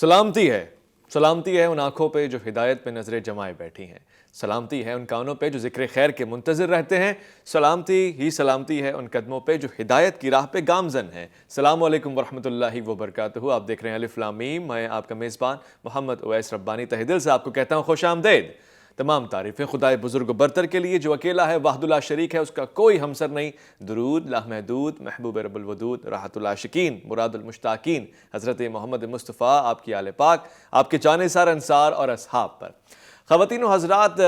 سلامتی ہے ان آنکھوں پہ جو ہدایت پہ نظریں جمائے بیٹھی ہیں، سلامتی ہے ان کانوں پہ جو ذکر خیر کے منتظر رہتے ہیں، سلامتی ہے ان قدموں پہ جو ہدایت کی راہ پہ گامزن ہیں۔ السلام علیکم ورحمۃ اللہ وبرکاتہ۔ آپ دیکھ رہے ہیں الف لام میم، میں آپ کا میزبان محمد اویس ربانی تہہ دل سے آپ کو کہتا ہوں خوش آمدید۔ تمام تعریفیں خدائے بزرگ و برتر کے لیے جو اکیلا ہے، وحدہ لا شریک ہے، اس کا کوئی ہمسر نہیں۔ درود لامحدود محبوب رب الودود راحت العاشقین مراد المشتاقین حضرت محمد مصطفیٰ، آپ کی آل پاک، آپ کے جانثار انصار اور اصحاب پر۔ خواتین و حضرات،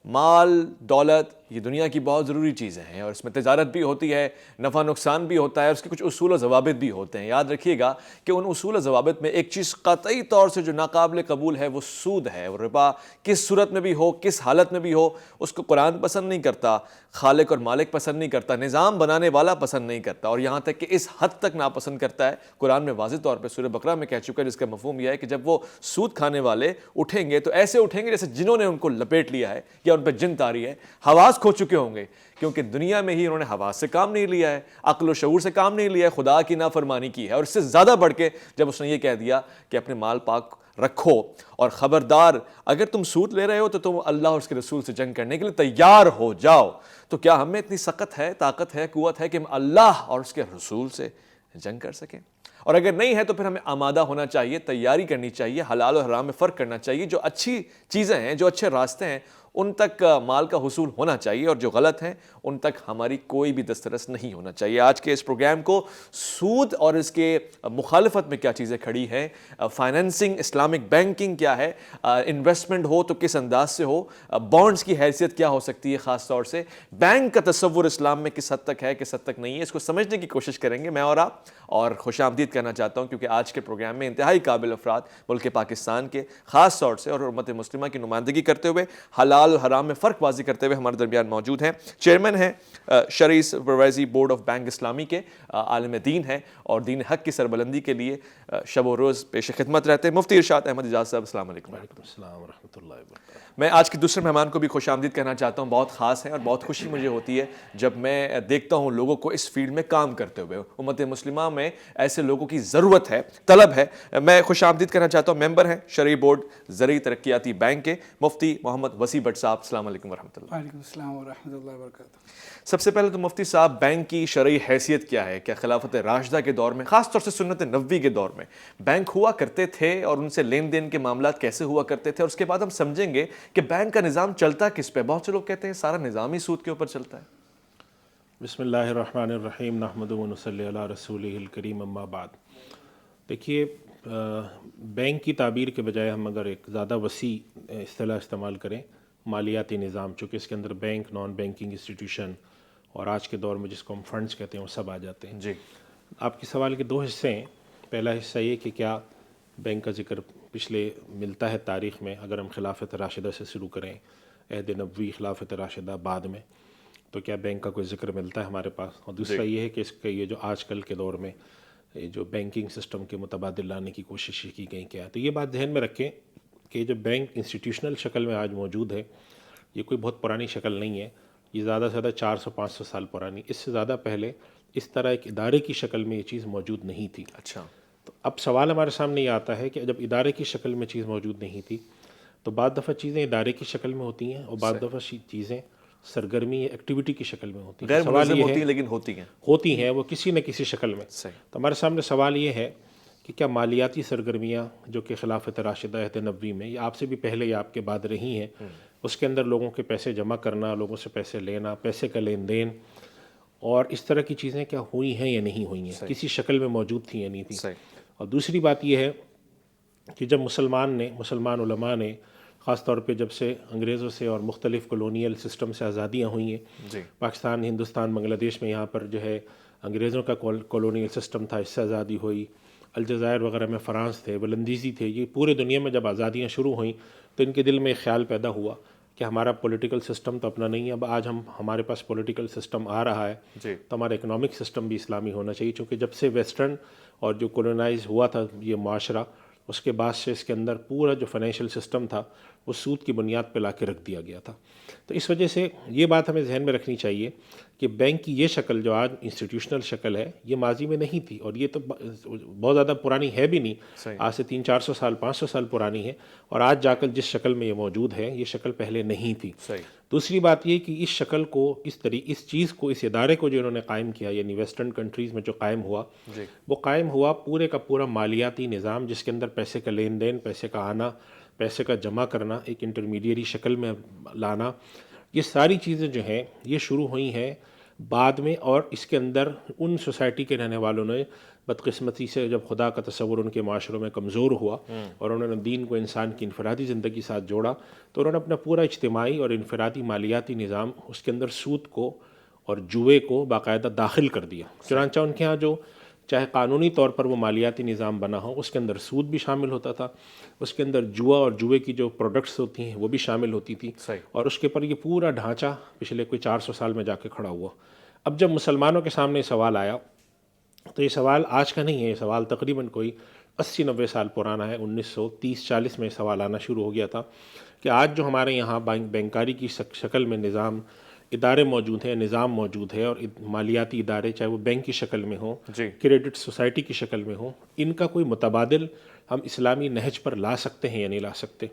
مال دولت یہ دنیا کی بہت ضروری چیزیں ہیں، اور اس میں تجارت بھی ہوتی ہے، نفع نقصان بھی ہوتا ہے، اور اس کے کچھ اصول و ضوابط بھی ہوتے ہیں۔ یاد رکھیے گا کہ ان اصول و ضوابط میں ایک چیز قطعی طور سے جو ناقابل قبول ہے وہ سود ہے۔ اور ربا کس صورت میں بھی ہو، کس حالت میں بھی ہو، اس کو قرآن پسند نہیں کرتا، خالق اور مالک پسند نہیں کرتا، نظام بنانے والا پسند نہیں کرتا، اور یہاں تک کہ اس حد تک ناپسند کرتا ہے قرآن میں واضح طور پہ سورہ بقرہ میں کہہ چکا ہے، جس کا مفہوم یہ ہے کہ جب وہ سود کھانے والے اٹھیں گے تو ایسے اٹھیں گے جیسے جنہوں نے ان کو لپیٹ لیا ہے یا ان پہ جن تاری ہے، حواس کھو چکے ہوں گے، کیونکہ دنیا میں ہی انہوں نے حواس سے کام نہیں لیا ہے، عقل و شعور سے کام نہیں لیا ہے، خدا کی نافرمانی کی ہے۔ اور اس سے زیادہ بڑھ کے جب اس نے یہ کہہ دیا کہ اپنے مال پاک رکھو، اور خبردار اگر تم سود لے رہے ہو تو تم اللہ اور اس کے رسول سے جنگ کرنے کے لیے تیار ہو جاؤ۔ تو کیا ہم میں اتنی سخت ہے، طاقت ہے، قوت ہے کہ ہم اللہ اور اس کے رسول سے جنگ کر سکیں؟ اور اگر نہیں ہے تو پھر ہمیں آمادہ ہونا چاہیے، تیاری کرنی چاہیے، حلال و حرام میں فرق کرنا چاہیے، جو اچھی چیزیں ہیں، جو اچھے راستے ہیں ان تک مال کا حصول ہونا چاہیے، اور جو غلط ہیں ان تک ہماری کوئی بھی دسترس نہیں ہونا چاہیے۔ آج کے اس پروگرام کو سود اور اس کے مخالفت میں کیا چیزیں کھڑی ہیں، فائنینسنگ، اسلامک بینکنگ کیا ہے، انویسٹمنٹ ہو تو کس انداز سے ہو، بانڈز کی حیثیت کیا ہو سکتی ہے، خاص طور سے بینک کا تصور اسلام میں کس حد تک ہے، کس حد تک نہیں ہے، اس کو سمجھنے کی کوشش کریں گے میں اور آپ۔ اور خوش آمدید کہنا چاہتا ہوں کیونکہ آج کے پروگرام میں انتہائی قابل افراد ملک پاکستان کے خاص طور سے اور امت مسلمہ کی نمائندگی کرتے ہوئے، حلال و حرام میں فرق واضح کرتے ہوئے ہمارے درمیان موجود ہیں۔ چیئرمین ہیں شرعی سپروائزری بورڈ آف بینک اسلامی کے، عالم دین ہیں اور دین حق کی سربلندی کے لیے شب و روز پیش خدمت رہتے ہیں، مفتی ارشاد احمد اعجاز صاحب، السلام علیکم۔ وعلیکم السلام ورحمۃ اللہ وبرکاتہ۔ میں آج کے دوسرے مہمان کو بھی خوش آمدید کہنا چاہتا ہوں، بہت خاص ہیں اور بہت خوشی مجھے ہوتی ہے جب میں دیکھتا ہوں لوگوں کو اس فیلڈ میں کام کرتے ہوئے۔ امت مسلمہ میں ایسے لوگوں کی ضرورت ہے، طلب ہے۔ میں خوش آمدید کرنا چاہتا ہوں ممبر ہیں شرعی بورڈ زرعی ترقیاتی بینک کے، مفتی محمد وسیع بٹ صاحب، السلام علیکم ورحمۃ اللہ۔ وعلیکم السلام ورحمۃ اللہ وبرکاتہ۔ سب سے پہلے تو مفتی صاحب، بینک کی شرعی حیثیت کیا ہے؟ کیا خلافت راشدہ کے دور میں، خاص طور سے سنت نبوی کے دور میں بینک ہوا کرتے تھے، اور ان سے لین دین کے معاملات کیسے ہوا کرتے تھے؟ اور اس کے بعد ہم سمجھیں گے کہ بینک کا نظام چلتا کس پہ۔ بہت سے لوگ کہتے ہیں سارا نظام ہی سود کے اوپر چلتا ہے۔ بسم اللہ الرحمن الرحیم، نحمدہ و نصلی علی رسولہ الکریم، اما بعد۔ دیکھیے، بینک کی تعبیر کے بجائے ہم اگر ایک زیادہ وسیع اصطلاح استعمال کریں، مالیاتی نظام، چونکہ اس کے اندر بینک، نان بینکنگ انسٹیٹیوشن اور آج کے دور میں جس کو ہم فنڈز کہتے ہیں وہ سب آ جاتے ہیں۔ جی، آپ کے سوال کے دو حصے ہیں۔ پہلا حصہ یہ کہ کیا بینک کا ذکر پچھلے ملتا ہے تاریخ میں، اگر ہم خلافت راشدہ سے شروع کریں، عہد نبوی، خلافت راشدہ، بعد میں، تو کیا بینک کا کوئی ذکر ملتا ہے ہمارے پاس؟ اور دوسرا یہ ہے کہ اس کا یہ جو آج کل کے دور میں جو بینکنگ سسٹم کے متبادل لانے کی کوشش کی گئی کیا ہے۔ تو یہ بات ذہن میں رکھیں کہ جو بینک انسٹیٹیوشنل شکل میں آج موجود ہے، یہ کوئی بہت پرانی شکل نہیں ہے، یہ زیادہ سے زیادہ 400-500 سال پرانی، اس سے زیادہ پہلے اس طرح ایک ادارے کی شکل میں یہ چیز موجود نہیں تھی۔ اچھا، تو اب سوال ہمارے سامنے یہ آتا ہے کہ جب ادارے کی شکل میں چیز موجود نہیں تھی تو بعض دفعہ چیزیں ادارے کی شکل میں ہوتی ہیں، اور بعض دفعہ چیزیں سرگرمی یا ایکٹیویٹی کی شکل میں ہوتی ہیں۔ غیر سوال منظم یہ ہوتی ہے، ہیں لیکن ہوتی ہیں وہ کسی نہ کسی شکل میں۔ صحیح۔ تو ہمارے سامنے سوال یہ ہے کہ کیا مالیاتی سرگرمیاں جو کہ خلافت راشدہ عہد نبوی میں، یا آپ سے بھی پہلے یا آپ کے بعد رہی ہیں، اس کے اندر لوگوں کے پیسے جمع کرنا، لوگوں سے پیسے لینا، پیسے کا لین دین، اور اس طرح کی چیزیں کیا ہوئی ہیں یا نہیں ہوئی ہیں، کسی شکل میں موجود تھیں یا نہیں تھیں؟ اور دوسری بات یہ ہے کہ جب مسلمان علماء نے خاص طور پہ جب سے انگریزوں سے اور مختلف کولونیل سسٹم سے آزادیاں ہوئی ہیں، پاکستان، ہندوستان، بنگلہ دیش میں، یہاں پر جو ہے انگریزوں کا کولونیل سسٹم تھا، اس سے آزادی ہوئی، الجزائر وغیرہ میں فرانس تھے، ولندیزی تھے، یہ پورے دنیا میں جب آزادیاں شروع ہوئیں تو ان کے دل میں ایک خیال پیدا ہوا کہ ہمارا پولیٹیکل سسٹم تو اپنا نہیں ہے، اب آج ہمارے پاس پولیٹیکل سسٹم آ رہا ہے تو ہمارا اکنامک سسٹم بھی اسلامی ہونا چاہیے، چونکہ جب سے ویسٹرن اور جو کولونائز ہوا تھا یہ معاشرہ، اس کے بعد سے اس کے اندر پورا جو فائنینشیل سسٹم تھا وہ سود کی بنیاد پہ لا کے رکھ دیا گیا تھا۔ تو اس وجہ سے یہ بات ہمیں ذہن میں رکھنی چاہیے کہ بینک کی یہ شکل جو آج انسٹیٹیوشنل شکل ہے یہ ماضی میں نہیں تھی، اور یہ تو بہت زیادہ پرانی ہے بھی نہیں، آج سے 300-400 سال 500 سال پرانی ہے، اور آج جا کر جس شکل میں یہ موجود ہے یہ شکل پہلے نہیں تھی۔ دوسری بات یہ کہ اس شکل کو اس چیز کو اس ادارے کو جو انہوں نے قائم کیا، یعنی ویسٹرن کنٹریز میں جو قائم ہوا وہ قائم ہوا پورے کا پورا مالیاتی نظام، جس کے اندر پیسے کا لین دین، پیسے کا آنا، پیسے کا جمع کرنا، ایک انٹرمیڈیری شکل میں لانا، یہ ساری چیزیں جو ہیں یہ شروع ہوئی ہیں بعد میں، اور اس کے اندر ان سوسائٹی کے رہنے والوں نے بدقسمتی سے جب خدا کا تصور ان کے معاشروں میں کمزور ہوا اور انہوں نے دین کو انسان کی انفرادی زندگی ساتھ جوڑا، تو انہوں نے اپنا پورا اجتماعی اور انفرادی مالیاتی نظام اس کے اندر سود کو اور جوئے کو باقاعدہ داخل کر دیا۔ چنانچہ ان کے ہاں جو چاہے قانونی طور پر وہ مالیاتی نظام بنا ہو، اس کے اندر سود بھی شامل ہوتا تھا، اس کے اندر جوا اور جوئے کی جو پروڈکٹس ہوتی ہیں وہ بھی شامل ہوتی تھی، اور اس کے پر یہ پورا ڈھانچہ پچھلے کوئی 400 سال میں جا کے کھڑا ہوا۔ اب جب مسلمانوں کے سامنے سوال آیا تو یہ سوال آج کا نہیں ہے، یہ سوال تقریباً کوئی 80-90 سال پرانا ہے۔ 1930-40 میں سوال آنا شروع ہو گیا تھا کہ آج جو ہمارے یہاں بینکاری کی شکل میں نظام ادارے موجود ہیں، نظام موجود ہے، اور مالیاتی ادارے چاہے وہ بینک کی شکل میں ہوں، کریڈٹ سوسائٹی کی شکل میں ہوں، ان کا کوئی متبادل ہم اسلامی نہج پر لا سکتے ہیں یا نہیں لا سکتے؟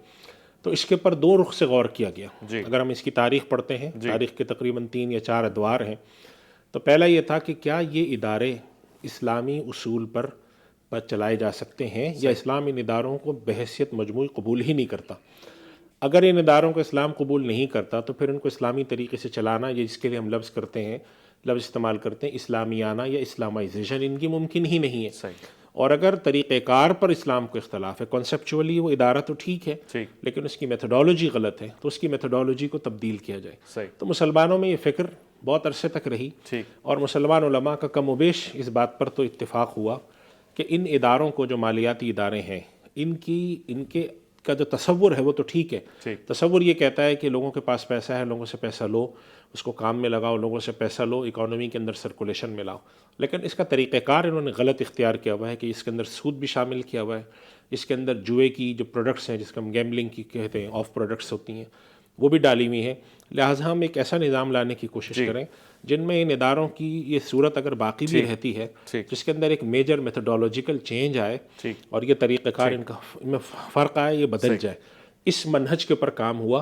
تو اس کے پر دو رخ سے غور کیا گیا۔ اگر ہم اس کی تاریخ پڑھتے ہیں، تاریخ کے تقریباً 3 یا 4 ادوار ہیں، تو پہلا یہ تھا کہ کیا یہ ادارے اسلامی اصول پر چلائے جا سکتے ہیں، یا اسلام ان اداروں کو بحیثیت مجموعی قبول ہی نہیں کرتا؟ اگر ان اداروں کو اسلام قبول نہیں کرتا تو پھر ان کو اسلامی طریقے سے چلانا، یا جس کے لیے ہم لفظ استعمال کرتے ہیں اسلامیانہ یا اسلامائزیشن، ان کی ممکن ہی نہیں ہے۔ اور اگر طریقہ کار پر اسلام کو اختلاف ہے، کانسیپچولی وہ ادارہ تو ٹھیک ہے لیکن اس کی میتھڈالوجی غلط ہے، تو اس کی میتھڈالوجی کو تبدیل کیا جائے۔ تو مسلمانوں میں یہ فکر بہت عرصے تک رہی، اور مسلمان علماء کا کم و بیش اس بات پر تو اتفاق ہوا کہ ان اداروں کو، جو مالیاتی ادارے ہیں، ان کے کا جو تصور ہے وہ تو ٹھیک ہے۔ تصور یہ کہتا ہے کہ لوگوں کے پاس پیسہ ہے، لوگوں سے پیسہ لو، اس کو کام میں لگاؤ، لوگوں سے پیسہ لو، اکانومی کے اندر سرکولیشن میں لاؤ، لیکن اس کا طریقہ کار انہوں نے غلط اختیار کیا ہوا ہے کہ اس کے اندر سود بھی شامل کیا ہوا ہے، اس کے اندر جوئے کی جو پروڈکٹس ہیں، جس کو ہم گیمبلنگ کی کہتے ہیں، آف پروڈکٹس ہوتی ہیں، وہ بھی ڈالی ہوئی ہیں۔ لہٰذا ہم ایک ایسا نظام لانے کی کوشش کریں جن میں ان اداروں کی یہ صورت اگر باقی بھی رہتی ہے، جس کے اندر ایک میجر میتھڈولوجیکل چینج آئے اور یہ طریقہ کار ان میں فرق آئے، یہ بدل جائے۔ اس منہج کے اوپر کام ہوا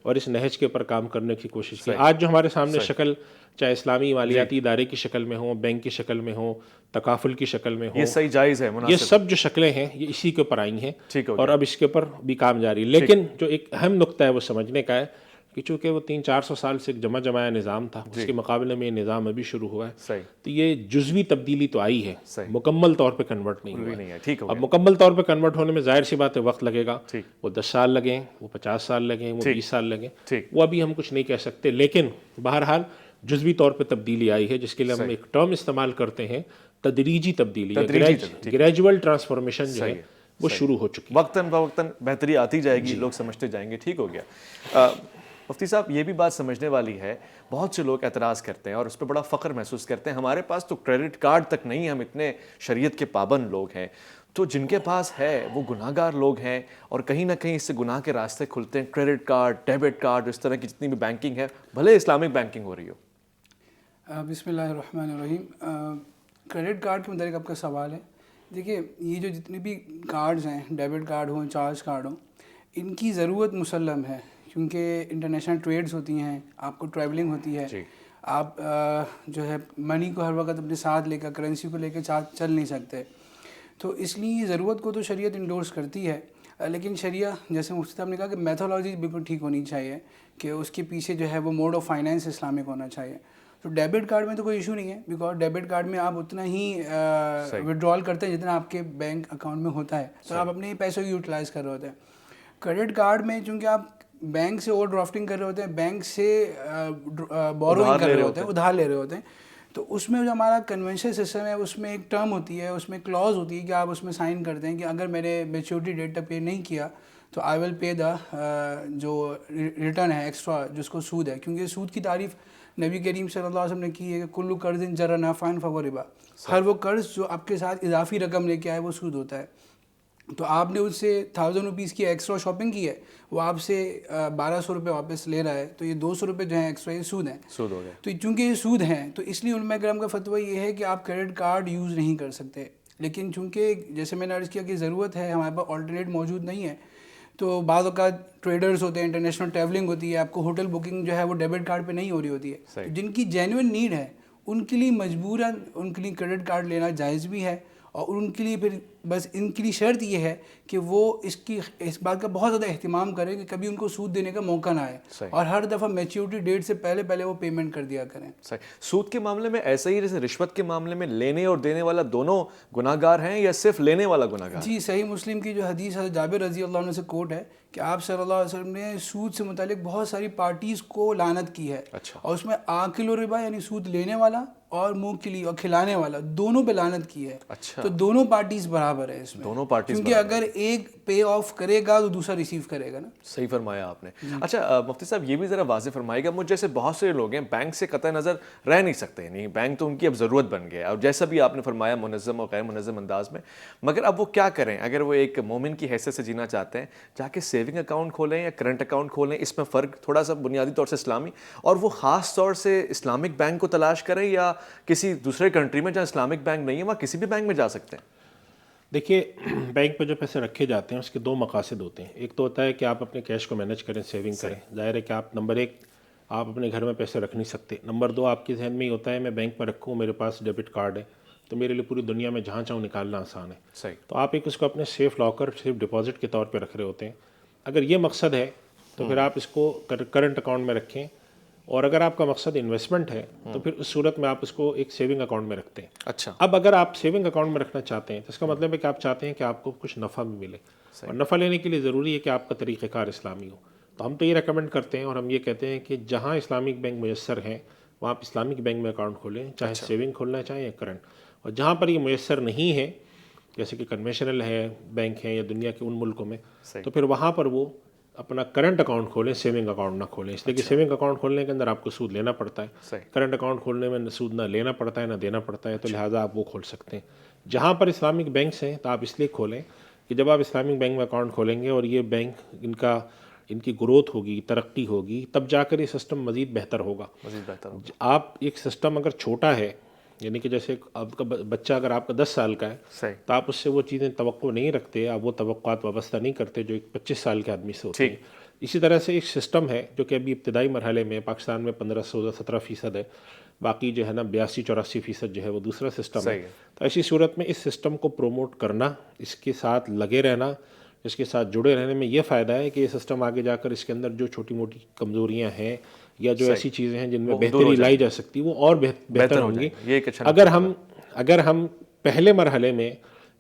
اور اس نہج کے اوپر کام کرنے کی کوشش کی۔ آج جو ہمارے سامنے شکل، چاہے اسلامی مالیاتی ادارے کی شکل میں ہوں، بینک کی شکل میں ہوں، تکافل کی شکل میں ہوں، یہ صحیح جائز ہے، یہ سب جو شکلیں ہیں یہ اسی کے اوپر آئی ہیں، اور اب اس کے اوپر بھی کام جاری۔ لیکن جو ایک اہم نقطہ ہے وہ سمجھنے کا ہے کہ چونکہ وہ 300-400 سال سے ایک جمایا نظام تھا، اس کے مقابلے میں یہ نظام ابھی شروع ہوا ہے، تو یہ جزوی تبدیلی تو آئی ہے، مکمل طور پہ کنورٹ نہیں ہوا ہے۔ اب مکمل طور پہ کنورٹ ہونے میں ظاہر سی بات ہے وقت لگے گا، وہ 10 سال لگیں، وہ 50 سال لگیں، وہ 20 سال لگیں، وہ ابھی ہم کچھ نہیں کہہ سکتے، لیکن بہرحال جزوی طور پہ تبدیلی آئی ہے، جس کے لیے ہم ایک ٹرم استعمال کرتے ہیں تدریجی تبدیلی، گریجول ٹرانسفارمیشن جو ہے وہ شروع ہو چکی ہے۔ وقتاً فوقتاً بہتری آتی جائے گی، لوگ سمجھتے جائیں گے، ٹھیک ہو گیا۔ مفتی صاحب یہ بھی بات سمجھنے والی ہے، بہت سے لوگ اعتراض کرتے ہیں اور اس پہ بڑا فخر محسوس کرتے ہیں، ہمارے پاس تو کریڈٹ کارڈ تک نہیں، ہم اتنے شریعت کے پابند لوگ ہیں، تو جن کے پاس ہے وہ گناہ گار لوگ ہیں، اور کہیں نہ کہیں اس سے گناہ کے راستے کھلتے ہیں۔ کریڈٹ کارڈ، ڈیبٹ کارڈ، اس طرح کی جتنی بھی بینکنگ ہے، بھلے اسلامک بینکنگ ہو رہی ہو۔ بسم اللہ الرحمن الرحیم۔ کریڈٹ کارڈ کے متعلق آپ کا سوال ہے، دیکھیے یہ جو جتنے بھی کارڈز ہیں، ڈیبٹ کارڈ ہوں، چارج کارڈ ہوں، ان کی ضرورت مسلم ہے، کیونکہ انٹرنیشنل ٹریڈز ہوتی ہیں، آپ کو ٹریولنگ ہوتی ہے، آپ جو ہے منی کو ہر وقت اپنے ساتھ لے کر، کرنسی کو لے کے چل نہیں سکتے، تو اس لیے ضرورت کو تو شریعت انڈورس کرتی ہے، لیکن شریعت جیسے مفتی صاحب نے کہا کہ میتھولوجی بالکل ٹھیک ہونی چاہیے، کہ اس کے پیچھے جو ہے وہ موڈ آف فائنینس اسلامک ہونا چاہیے۔ تو ڈیبٹ کارڈ میں تو کوئی ایشو نہیں ہے، بیکاز ڈیبٹ کارڈ میں آپ اتنا ہی وڈرال کرتے ہیں جتنا آپ کے بینک اکاؤنٹ میں ہوتا ہے، تو آپ اپنے پیسوں کی یوٹیلائز کر رہے ہوتے ہیں۔ کریڈٹ کارڈ میں چونکہ آپ بینک سے اوور ڈرافٹنگ کر رہے ہوتے ہیں، بینک سے بوروئنگ کر رہے ہوتے ہیں، ادھار لے رہے ہوتے ہیں، تو اس میں جو ہمارا کنونشنل سسٹم ہے اس میں ایک ٹرم ہوتی ہے، اس میں کلاز ہوتی ہے کہ آپ اس میں سائن کرتے ہیں کہ اگر میرے میچورٹی ڈیٹ تک پے نہیں کیا تو آئی ول پے دا جو ریٹرن ہے ایکسٹرا، جس کو سود ہے، کیونکہ سود کی تعریف نبی کریم صلی اللہ علیہ وسلم نے کی ہے کہ کلو قرض جر نافعا فہو ربا، ہر وہ قرض جو آپ کے ساتھ اضافی رقم لے کے آئے وہ سود ہوتا ہے۔ تو آپ نے اس سے 1000 روپیز کی ایکسٹرا شاپنگ کی ہے, وہ آپ سے 1200 روپے واپس لے رہا ہے, تو یہ 200 روپے جو ہیں ایکسٹرا, یہ سود ہیں. سود ہو گیا. تو چونکہ یہ سود ہیں تو اس لیے علماء کرام کا فتویٰ یہ ہے کہ آپ کریڈٹ کارڈ یوز نہیں کر سکتے. لیکن چونکہ جیسے میں نے عرض کیا کہ ضرورت ہے, ہمارے پاس آلٹرنیٹ موجود نہیں ہے, تو بعض اوقات ٹریڈرز ہوتے ہیں, انٹرنیشنل ٹریولنگ ہوتی ہے, آپ کو ہوٹل بکنگ جو ہے وہ ڈیبٹ کارڈ پہ نہیں ہو رہی ہوتی ہے, تو جن کی جینوئن نیڈ ہے ان کے لیے مجبوراً ان کے لیے کریڈٹ کارڈ لینا جائز بھی ہے. اور ان کے لیے پھر بس ان کے لیے شرط یہ ہے کہ وہ اس بات کا بہت زیادہ اہتمام کریں کہ کبھی ان کو سود دینے کا موقع نہ آئے, اور ہر دفعہ میچیورٹی ڈیٹ سے پہلے وہ پیمنٹ کر دیا کریں. صحیح. سود کے معاملے میں ایسا ہی جیسے رشوت کے معاملے میں لینے اور دینے والا دونوں گناہ گار ہیں, یا صرف لینے والا گناہ گار؟ جی, صحیح مسلم کی جو حدیث حضرت جابر رضی اللہ عنہ سے کوٹ ہے کہ آپ صلی اللہ علیہ وسلم نے سود سے متعلق بہت ساری پارٹیز کو لعنت کی ہے. اچھا. اور اس میں آکل و ربا یعنی سود لینے والا اور موکلی اور کھلانے والا دونوں پہ لعنت کی ہے. اچھا. تو دونوں پارٹیز برابر ہے اس میں, دونوں پارٹیز, کیونکہ اگر ایک پے آف کرے گا تو دوسرا ریسیو کرے گا نا. صحیح فرمایا آپ نے. اچھا مفتی صاحب, یہ بھی ذرا واضح فرمائے گا, مجھ جیسے بہت سے لوگ ہیں بینک سے قطع نظر رہ نہیں سکتے, نہیں بینک تو ان کی اب ضرورت بن گیا, اور جیسا بھی آپ نے فرمایا منظم اور غیر منظم انداز میں, مگر اب وہ کیا کریں اگر وہ ایک مومن کی حیثیت سے جینا چاہتے ہیں, جا کے سیونگ اکاؤنٹ کھولیں یا کرنٹ اکاؤنٹ کھولیں, اس میں فرق تھوڑا سا بنیادی طور سے اسلامی, اور وہ خاص طور سے اسلامک بینک کو تلاش کریں یا کسی دوسرے کنٹری میں جہاں اسلامک بینک نہیں ہے وہاں کسی بھی بینک میں جا سکتے ہیں؟ دیکھیے, بینک پہ جو پیسے رکھے جاتے ہیں اس کے دو مقاصد ہوتے ہیں. ایک تو ہوتا ہے کہ آپ اپنے کیش کو مینیج کریں, سیونگ کریں. ظاہر ہے کہ آپ نمبر ایک آپ اپنے گھر میں پیسے رکھ نہیں سکتے. نمبر دو آپ کے ذہن میں یہ ہوتا ہے میں بینک میں رکھوں, میرے پاس ڈیبٹ کارڈ ہے تو میرے لیے پوری دنیا میں جہاں چاہوں نکالنا آسان ہے. صحیح. تو آپ ایک اس کو اپنے سیف لاکر, سیف ڈپازٹ کے طور پہ رکھ رہے ہوتے ہیں. اگر یہ مقصد ہے تو پھر آپ اس کو کرنٹ اکاؤنٹ میں رکھیں, اور اگر آپ کا مقصد انویسٹمنٹ ہے تو پھر اس صورت میں آپ اس کو ایک سیونگ اکاؤنٹ میں رکھتے ہیں. اچھا. اب اگر آپ سیونگ اکاؤنٹ میں رکھنا چاہتے ہیں تو اس کا مطلب ہے کہ آپ چاہتے ہیں کہ آپ کو کچھ نفع بھی ملے, اور نفع لینے کے لیے ضروری ہے کہ آپ کا طریقہ کار اسلامی ہو. تو ہم تو یہ ریکمینڈ کرتے ہیں اور ہم یہ کہتے ہیں کہ جہاں اسلامک بینک میسر ہیں وہاں آپ اسلامک بینک میں اکاؤنٹ کھولیں, چاہے سیونگ کھولنا چاہیں یا کرنٹ. اور جہاں پر یہ میسر نہیں ہے جیسے کہ کنوینشنل ہے بینک ہیں یا دنیا کے ان ملکوں میں, تو پھر وہاں پر وہ اپنا کرنٹ اکاؤنٹ کھولیں, سیونگ اکاؤنٹ نہ کھولیں, اس لیے کہ سیونگ اکاؤنٹ کھولنے کے اندر آپ کو سود لینا پڑتا ہے, کرنٹ اکاؤنٹ کھولنے میں سود نہ لینا پڑتا ہے نہ دینا پڑتا ہے, تو لہٰذا آپ وہ کھول سکتے ہیں. جہاں پر اسلامک بینکس ہیں تو آپ اس لیے کھولیں کہ جب آپ اسلامک بینک میں اکاؤنٹ کھولیں گے اور یہ بینک ان کی گروتھ ہوگی, ترقی ہوگی, تب جا کر یہ سسٹم مزید بہتر ہوگا. آپ ایک سسٹم اگر چھوٹا ہے, یعنی کہ جیسے آپ کا بچہ اگر آپ کا 10 سال کا ہے تو آپ اس سے وہ چیزیں توقع نہیں رکھتے, آپ وہ توقعات وابستہ نہیں کرتے جو ایک 25 سال کے آدمی سے ہوتے ہیں. اسی طرح سے ایک سسٹم ہے جو کہ ابھی ابتدائی مرحلے میں پاکستان میں 15-17% ہے, باقی جو ہے نا 82-84% جو ہے وہ دوسرا سسٹم ہے. تو ایسی صورت میں اس سسٹم کو پروموٹ کرنا, اس کے ساتھ لگے رہنا, اس کے ساتھ جڑے رہنے میں یہ فائدہ ہے کہ یہ سسٹم آگے جا کر اس کے اندر جو چھوٹی موٹی کمزوریاں ہیں یا جو ایسی چیزیں ہیں جن میں بہتری لائی جا سکتی وہ اور بہتر ہوں گی. اگر ہم پہلے مرحلے میں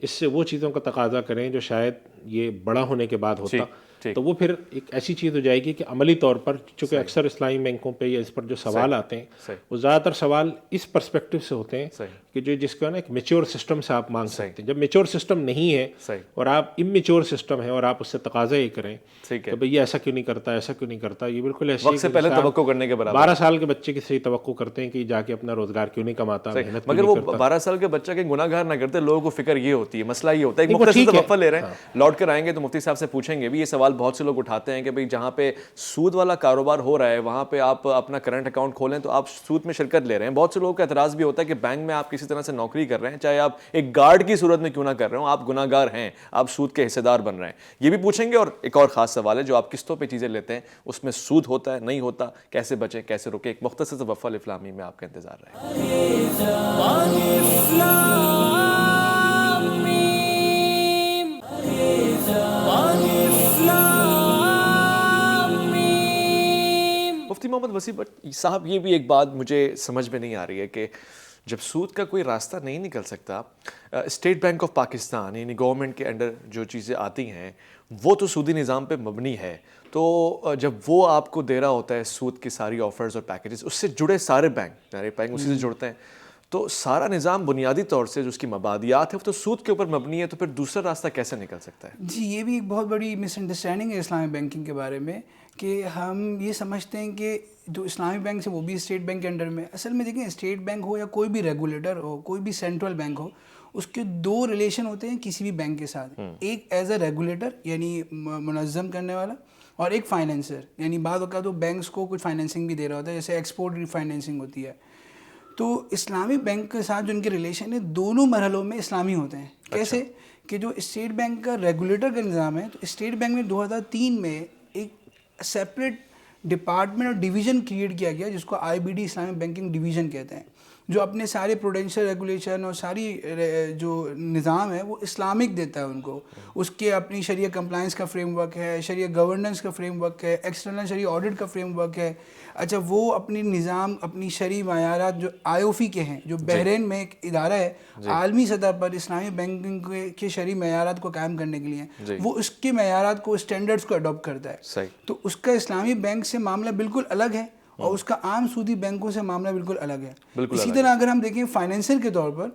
اس سے وہ چیزوں کا تقاضا کریں جو شاید یہ بڑا ہونے کے بعد ہوتا, تو وہ پھر ایک ایسی چیز ہو جائے گی کہ عملی طور پر, چونکہ اکثر اسلامی بینکوں پہ یا اس پر جو سوال آتے ہیں وہ زیادہ تر سوال اس پرسپیکٹو سے ہوتے ہیں کہ جس کو نا ایک میچور سسٹم سے آپ مانگ سکتے ہیں. جب میچور سسٹم نہیں ہے اور آپ اممیچور سسٹم ہے اور آپ اس سے تقاضا یہ کریں کہ بھئی یہ ایسا کیوں نہیں کرتا, ایسا کیوں نہیں کرتا, یہ بالکل ایسے سے پہلے توقع کرنے کے برابر. 12 سال کے بچے کی صحیح توقع کرتے ہیں کہ جا کے اپنا روزگار کیوں نہیں کماتا, محنت مگر وہ 12 سال کے بچہ کے گناہ گار نہ کرتے, لوگوں کو فکر یہ ہوتی ہے, مسئلہ یہ ہوتا ہے. ایک مختصر وقفہ لے رہے ہیں, لوٹ کر آئیں گے تو مفتی صاحب سے پوچھیں گے بھی. یہ سوال بہت سے لوگ اٹھاتے ہیں کہ بھئی جہاں پہ سود والا کاروبار ہو رہا ہے وہاں پہ آپ اپنا کرنٹ اکاؤنٹ کھولیں تو آپ سود میں شرکت لے رہے ہیں. بہت سے لوگوں کا اعتراض بھی ہوتا ہے کہ بینک میں آپ کسی طرح سے نوکری کر رہے ہیں, چاہے آپ ایک گارڈ کی صورت میں کیوں نہ کر رہے ہوں, آپ گناہ گار ہیں, آپ سود کے حصے دار بن رہے ہیں. یہ بھی پوچھیں گے. اور ایک اور خاص سوال ہے جو آپ قسطوں پہ چیزیں لیتے ہیں اس میں سود ہوتا ہے نہیں ہوتا, کیسے بچیں, کیسے روکیں. ایک مختصر وقفہ الاسلامی میں آپ کا انتظار رہے. مفتی محمد وسیع صاحب, یہ بھی ایک بات مجھے سمجھ میں نہیں آ رہی ہے کہ جب سود کا کوئی راستہ نہیں نکل سکتا, اسٹیٹ بینک آف پاکستان یعنی گورنمنٹ کے انڈر جو چیزیں آتی ہیں وہ تو سودی نظام پہ مبنی ہے, تو جب وہ آپ کو دے رہا ہوتا ہے سود کی ساری آفرز اور پیکیجز, اس سے جڑے سارے بینک اسی سے جڑتے ہیں, تو سارا نظام بنیادی طور سے جو اس کی مبادیات ہے وہ تو سود کے اوپر مبنی ہے, تو پھر دوسرا راستہ کیسے نکل سکتا ہے؟ جی, یہ بھی ایک بہت بڑی مس انڈرسٹینڈنگ ہے اسلامی بینکنگ کے بارے میں کہ ہم یہ سمجھتے ہیں کہ جو اسلامی بینک ہے وہ بھی اسٹیٹ بینک کے انڈر میں. اصل میں دیکھیں, اسٹیٹ بینک ہو یا کوئی بھی ریگولیٹر ہو, کوئی بھی سینٹرل بینک ہو, اس کے دو ریلیشن ہوتے ہیں کسی بھی بینک کے ساتھ. ایک ایز اے ریگولیٹر یعنی منظم کرنے والا, اور ایک فائنینسر, یعنی بعض اوقات وہ بینکس کو کچھ فائنینسنگ بھی دے رہا ہوتا ہے, جیسے ایکسپورٹ ری فائنینسنگ ہوتی ہے. تو اسلامی بینک کے ساتھ جو ان کے ریلیشن ہے دونوں مرحلوں میں اسلامی ہوتے ہیں. کیسے کہ جو اسٹیٹ بینک کا ریگولیٹر کا نظام ہے, تو اسٹیٹ بینک میں 2003 میں ایک سیپریٹ ڈپارٹمنٹ اور ڈویژن کریٹ کیا گیا جس کو IBD اسلامک بینکنگ ڈویژن کہتے ہیں, جو اپنے سارے پروڈینشیل ریگولیشن اور ساری جو نظام ہے وہ اسلامک دیتا ہے ان کو. اس کے اپنی شریعہ کمپلائنس کا فریم ورک ہے, شریعہ گورننس کا فریم ورک ہے, ایکسٹرنل شریعہ آڈٹ کا فریم ورک ہے. اچھا, وہ اپنی نظام اپنی شرعی معیارات جو IOFI کے ہیں, جو بحرین میں ایک ادارہ ہے عالمی سطح پر اسلامی بینکنگ کے شرعی معیارات کو قائم کرنے کے لیے, وہ اس کے معیارات کو اسٹینڈرڈس کو اڈاپٹ کرتا ہے. تو اس کا اسلامی بینک سے معاملہ بالکل الگ ہے اور اس کا عام سودی بینکوں سے معاملہ بالکل الگ ہے. اسی طرح اگر ہم دیکھیں فائنینسر کے طور پر,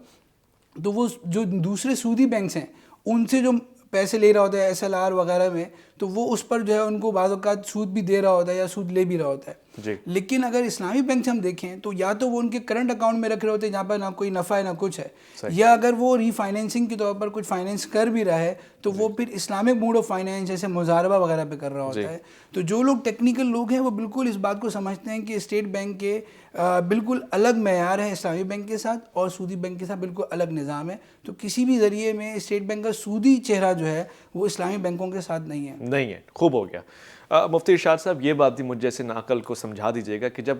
تو وہ جو دوسرے سودی بینکس ہیں ان سے جو پیسے لے رہا ہوتا ہے SLR وغیرہ میں, تو وہ اس پر جو ہے ان کو بعض اوقات سود بھی دے رہا ہوتا ہے یا سود لے بھی رہا ہوتا ہے. لیکن اگر اسلامی بینک سے ہم دیکھیں تو یا تو وہ ان کے کرنٹ اکاؤنٹ میں رکھ رہے ہوتے ہیں جہاں پر نہ کوئی نفع ہے نہ کچھ ہے, یا اگر وہ ری فائنینسنگ کے طور پر کچھ فائنینس کر بھی رہا ہے تو وہ پھر اسلامک موڈ آف فائنینس جیسے مضاربہ وغیرہ پہ کر رہا ہوتا ہے. تو جو لوگ ٹیکنیکل لوگ ہیں وہ بالکل اس بات کو سمجھتے ہیں کہ اسٹیٹ بینک کے بالکل الگ معیار ہے اسلامی بینک کے ساتھ, اور سودی بینک کے ساتھ بالکل الگ نظام ہے. تو کسی بھی ذریعے میں اسٹیٹ بینک کا سودی چہرہ جو ہے وہ اسلامی بینکوں کے ساتھ نہیں ہے. خوب ہو گیا. مفتی ارشاد صاحب, یہ بات بھی مجھ جیسے ناقل کو سمجھا دیجیے گا کہ جب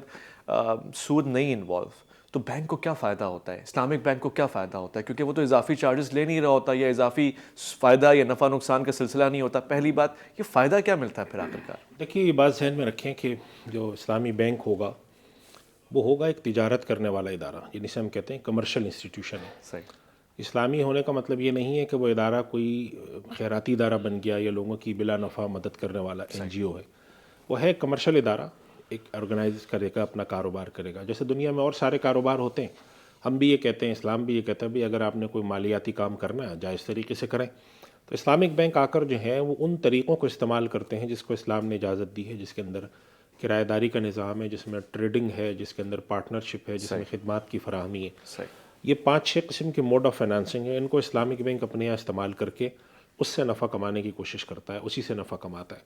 سود نہیں انوالو تو بینک کو کیا فائدہ ہوتا ہے, اسلامک بینک کو کیا فائدہ ہوتا ہے, کیونکہ وہ تو اضافی چارجز لے نہیں رہا ہوتا یا اضافی فائدہ یا نفع نقصان کا سلسلہ نہیں ہوتا. پہلی بات, یہ فائدہ کیا ملتا ہے پھر آخر کار؟ دیکھیے, یہ بات ذہن میں رکھیں کہ جو اسلامی بینک ہوگا وہ ہوگا ایک تجارت کرنے والا ادارہ, یعنی سے ہم کہتے ہیں کمرشل انسٹیٹیوشن ہے. صحیح. اسلامی ہونے کا مطلب یہ نہیں ہے کہ وہ ادارہ کوئی خیراتی ادارہ بن گیا یا لوگوں کی بلا نفع مدد کرنے والا NGO ہے. وہ ہے کمرشل ادارہ, ایک آرگنائز کرے گا, اپنا کاروبار کرے گا. جیسے دنیا میں اور سارے کاروبار ہوتے ہیں, ہم بھی یہ کہتے ہیں, اسلام بھی یہ کہتا ہے بھی اگر آپ نے کوئی مالیاتی کام کرنا ہے جائز طریقے سے کریں. تو اسلامک بینک آ کر جو ہے وہ ان طریقوں کو استعمال کرتے ہیں جس کو اسلام نے اجازت دی ہے, جس کے اندر کرایہ داری کا نظام ہے, جس میں ٹریڈنگ ہے, جس کے اندر پارٹنرشپ ہے, جس میں خدمات کی فراہمی ہے. یہ 5-6 قسم کے موڈ آف فائنانسنگ ہیں. ان کو اسلامک بینک اپنے یہاں استعمال کر کے اس سے نفع کمانے کی کوشش کرتا ہے, اسی سے نفع کماتا ہے.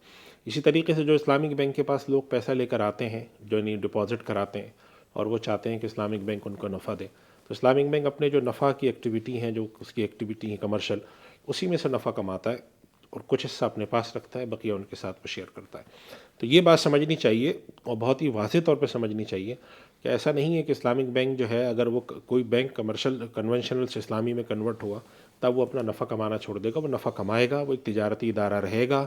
اسی طریقے سے جو اسلامک بینک کے پاس لوگ پیسہ لے کر آتے ہیں, جو نہیں ڈپازٹ کراتے ہیں اور وہ چاہتے ہیں کہ اسلامک بینک ان کو نفع دے, تو اسلامک بینک اپنے جو نفع کی ایکٹیویٹی ہیں, جو اس کی ایکٹیویٹی ہیں کمرشل, اسی میں سے نفع کماتا ہے اور کچھ حصہ اپنے پاس رکھتا ہے, بقیہ ان کے ساتھ وہ شیئر کرتا ہے. تو یہ بات سمجھنی چاہیے اور بہت ہی واضح طور پہ سمجھنی چاہیے کہ ایسا نہیں ہے کہ اسلامک بینک جو ہے اگر وہ کوئی بینک کمرشل کنونشنل سے اسلامی میں کنورٹ ہوا تب وہ اپنا نفع کمانا چھوڑ دے گا. وہ نفع کمائے گا, وہ ایک تجارتی ادارہ رہے گا.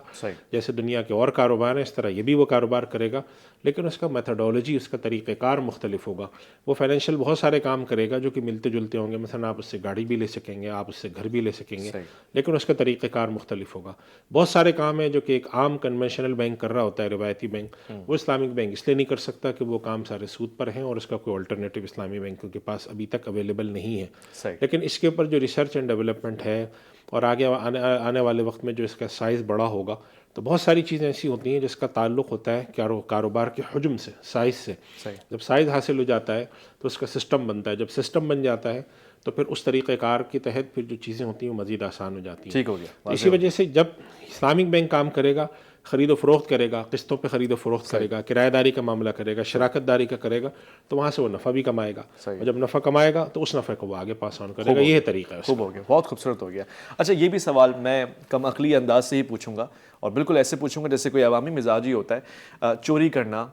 جیسے دنیا کے اور کاروبار ہیں اس طرح یہ بھی وہ کاروبار کرے گا, لیکن اس کا میتھڈولوجی, اس کا طریقہ کار مختلف ہوگا. وہ فائنینشیل بہت سارے کام کرے گا جو کہ ملتے جلتے ہوں گے. مثلا آپ اس سے گاڑی بھی لے سکیں گے, آپ اس سے گھر بھی لے سکیں گے, لیکن اس کا طریقہ کار مختلف ہوگا. بہت سارے کام ہیں جو کہ ایک عام کنونشنل بینک کر رہا ہوتا ہے, روایتی بینک, وہ اسلامک بینک اس لیے نہیں کر سکتا کہ وہ کام سارے سود پر ہیں اور اس کا کوئی الٹرنیٹیو اسلامی بینکوں کے پاس ابھی تک اویلیبل نہیں ہے. لیکن اس کے اوپر جو ریسرچ اینڈ ڈیولپمنٹ ہے اور آگے آنے والے وقت میں جو اس کا سائز بڑا ہوگا, تو بہت ساری چیزیں ایسی ہوتی ہیں جس کا تعلق ہوتا ہے کاروبار کے حجم سے, سائز سے. جب سائز حاصل ہو جاتا ہے تو اس کا سسٹم بنتا ہے. جب سسٹم بن جاتا ہے تو پھر اس طریقہ کار کے تحت پھر جو چیزیں ہوتی ہیں وہ مزید آسان ہو جاتی ہیں. ٹھیک ہو گیا. اسی وجہ سے جب اسلامک بینک کام کرے گا, خرید و فروخت کرے گا, قسطوں پہ خرید و فروخت کرے گا, کرایہ داری کا معاملہ کرے گا, شراکت داری کا کرے گا, تو وہاں سے وہ نفع بھی کمائے گا. اور جب نفع کمائے گا تو اس نفع کو وہ آگے پاس آن کرے گا. یہ طریقہ ہے. خوب ہو گیا, بہت خوبصورت ہو گیا. اچھا, یہ بھی سوال میں کم عقلی انداز سے ہی پوچھوں گا اور بالکل ایسے پوچھوں گا جیسے کوئی عوامی مزاج ہی ہوتا ہے. چوری کرنا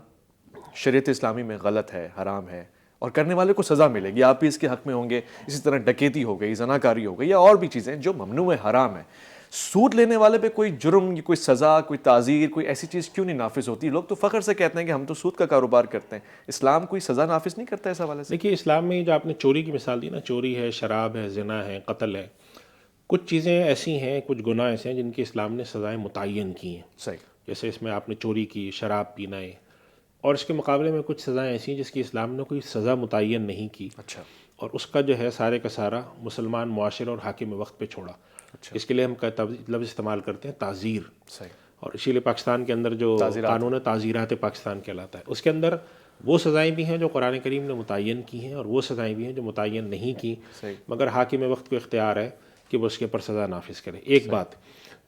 شریعت اسلامی میں غلط ہے, حرام ہے, اور کرنے والے کو سزا ملے گی, آپ بھی اس کے حق میں ہوں گے. اسی طرح ڈکیتی ہو گئی, زناکاری ہو گئی, یا اور بھی چیزیں جو ممنوع ہے, حرام ہے. سود لینے والے پہ کوئی جرم, کوئی سزا, کوئی تعزیر, کوئی ایسی چیز کیوں نہیں نافذ ہوتی؟ لوگ تو فخر سے کہتے ہیں کہ ہم تو سود کا کاروبار کرتے ہیں. اسلام کوئی سزا نافذ نہیں کرتا اس حوالے سے؟ دیکھیے, اسلام میں جو آپ نے چوری کی مثال دی نا, چوری ہے, شراب ہے, زنا ہے, قتل ہے, کچھ چیزیں ایسی ہیں, کچھ گناہ ایسے ہیں جن کی اسلام نے سزائیں متعین کی ہیں. صحیح. جیسے اس میں آپ نے چوری کی, شراب پینا ہے, اور اس کے مقابلے میں کچھ سزائیں ایسی ہیں جس کی اسلام نے کوئی سزا متعین نہیں کی. اچھا. اور اس کا جو ہے سارے کا سارا مسلمان معاشرے اور حاکم وقت پہ چھوڑا. اس کے لیے ہم لفظ استعمال کرتے ہیں تعزیر. صحیح. اور اسی لیے پاکستان کے اندر جو قانون ہے تعزیرات پاکستان کہلاتا ہے. اس کے اندر وہ سزائیں بھی ہیں جو قرآن کریم نے متعین کی ہیں اور وہ سزائیں بھی ہیں جو متعین نہیں کی، مگر حاکم وقت کو اختیار ہے کہ وہ اس کے اوپر سزا نافذ کرے، ایک بات۔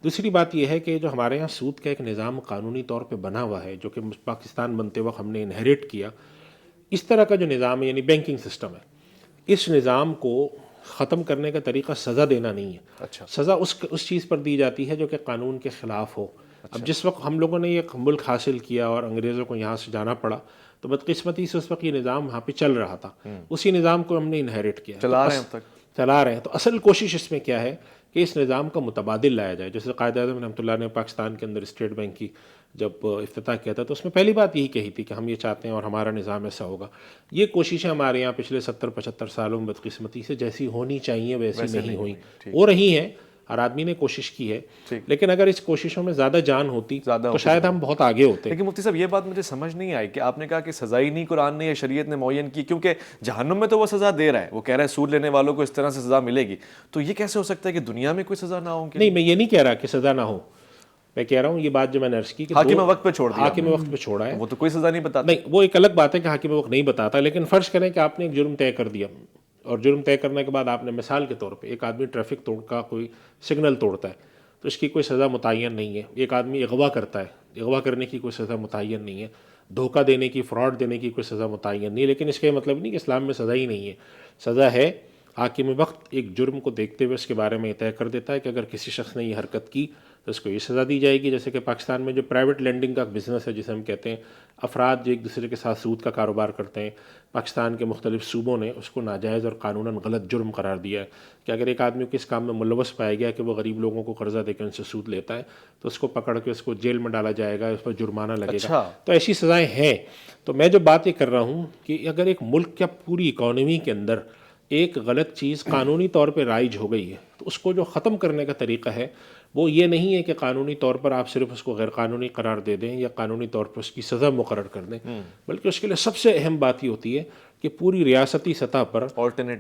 دوسری بات یہ ہے کہ جو ہمارے ہاں سود کا ایک نظام قانونی طور پہ بنا ہوا ہے، جو کہ پاکستان بنتے وقت ہم نے انہیریٹ کیا، اس طرح کا جو نظام ہے، یعنی بینکنگ سسٹم ہے، اس نظام کو ختم کرنے کا طریقہ سزا دینا نہیں ہے۔ اچھا، سزا اس چیز پر دی جاتی ہے جو کہ قانون کے خلاف ہو۔ اب جس وقت ہم لوگوں نے یہ ملک حاصل کیا اور انگریزوں کو یہاں سے جانا پڑا، تو بدقسمتی سے اس وقت یہ نظام وہاں پہ چل رہا تھا، اسی نظام کو ہم نے انہیریٹ کیا، چلا رہے ہیں اب تک۔ چلا رہے ہیں۔ تو اصل کوشش اس میں کیا ہے کہ اس نظام کا متبادل لایا جائے۔ جیسے قائد اعظم رحمۃ اللہ نے پاکستان کے اندر اسٹیٹ بینک کی جب افتتاح کیا تھا تو اس میں پہلی بات یہی کہی تھی کہ ہم یہ چاہتے ہیں اور ہمارا نظام ایسا ہوگا۔ یہ کوششیں ہمارے یہاں پچھلے 70-75 سالوں میں بدقسمتی سے جیسی ہونی چاہیے ویسی نہیں ہوئی، ہو رہی ہیں، ہر آدمی نے کوشش کی ہے، لیکن اگر اس کوششوں میں زیادہ جان ہوتی تو شاید ہم بہت آگے ہوتے۔ لیکن مفتی صاحب یہ بات مجھے سمجھ نہیں آئی کہ آپ نے کہا کہ سزا ہی نہیں قرآن نے یا شریعت نے معین کی، کیونکہ جہنم میں تو وہ سزا دے رہا ہے، وہ کہہ رہا ہے سود لینے والوں کو اس طرح سے سزا ملے گی، تو یہ کیسے ہو سکتا ہے کہ دنیا میں کوئی سزا نہ ہو؟ نہیں، میں یہ نہیں کہہ رہا کہ سزا نہ ہو، میں کہہ رہا ہوں یہ بات جو میں نے عرض کی کہ حاکم وقت پہ چھوڑ دیا، حاکم وقت پہ چھوڑا ہے، وہ تو کوئی سزا نہیں بتاتا۔ نہیں، وہ ایک الگ بات ہے کہ حاکم وقت نہیں بتاتا، لیکن فرض کریں کہ آپ نے ایک جرم طے کر دیا، اور جرم طے کرنے کے بعد آپ نے مثال کے طور پہ ایک آدمی ٹریفک توڑ کا کوئی سگنل توڑتا ہے تو اس کی کوئی سزا متعین نہیں ہے۔ ایک آدمی اغوا کرتا ہے، اغوا کرنے کی کوئی سزا متعین نہیں ہے، دھوکہ دینے کی، فراڈ دینے کی کوئی سزا متعین نہیں ہے، لیکن اس کا یہ مطلب نہیں کہ اسلام میں سزا ہی نہیں ہے۔ سزا ہے۔ حاکم وقت ایک جرم کو دیکھتے ہوئے اس کے بارے میں یہ طے کر دیتا ہے کہ اگر کسی شخص نے یہ حرکت کی تو اس کو یہ سزا دی جائے گی۔ جیسے کہ پاکستان میں جو پرائیویٹ لینڈنگ کا بزنس ہے جسے ہم کہتے ہیں، افراد جو ایک دوسرے کے ساتھ سود کا کاروبار کرتے ہیں، پاکستان کے مختلف صوبوں نے اس کو ناجائز اور قانوناً غلط جرم قرار دیا ہے کہ اگر ایک آدمی کو اس کام میں ملوث پایا گیا کہ وہ غریب لوگوں کو قرضہ دے کے ان سے سود لیتا ہے تو اس کو پکڑ کے اس کو جیل میں ڈالا جائے گا، اس پر جرمانہ لگے گا۔ تو ایسی سزائیں ہیں۔ تو میں جو بات یہ کر رہا ہوں کہ اگر ایک ملک کا پوری اکانومی کے اندر ایک غلط چیز قانونی طور پہ رائج ہو گئی ہے تو اس کو جو ختم کرنے کا طریقہ ہے وہ یہ نہیں ہے کہ قانونی طور پر آپ صرف اس کو غیر قانونی قرار دے دیں یا قانونی طور پر اس کی سزا مقرر کر دیں، بلکہ اس کے لیے سب سے اہم بات یہ ہوتی ہے کہ پوری ریاستی سطح پر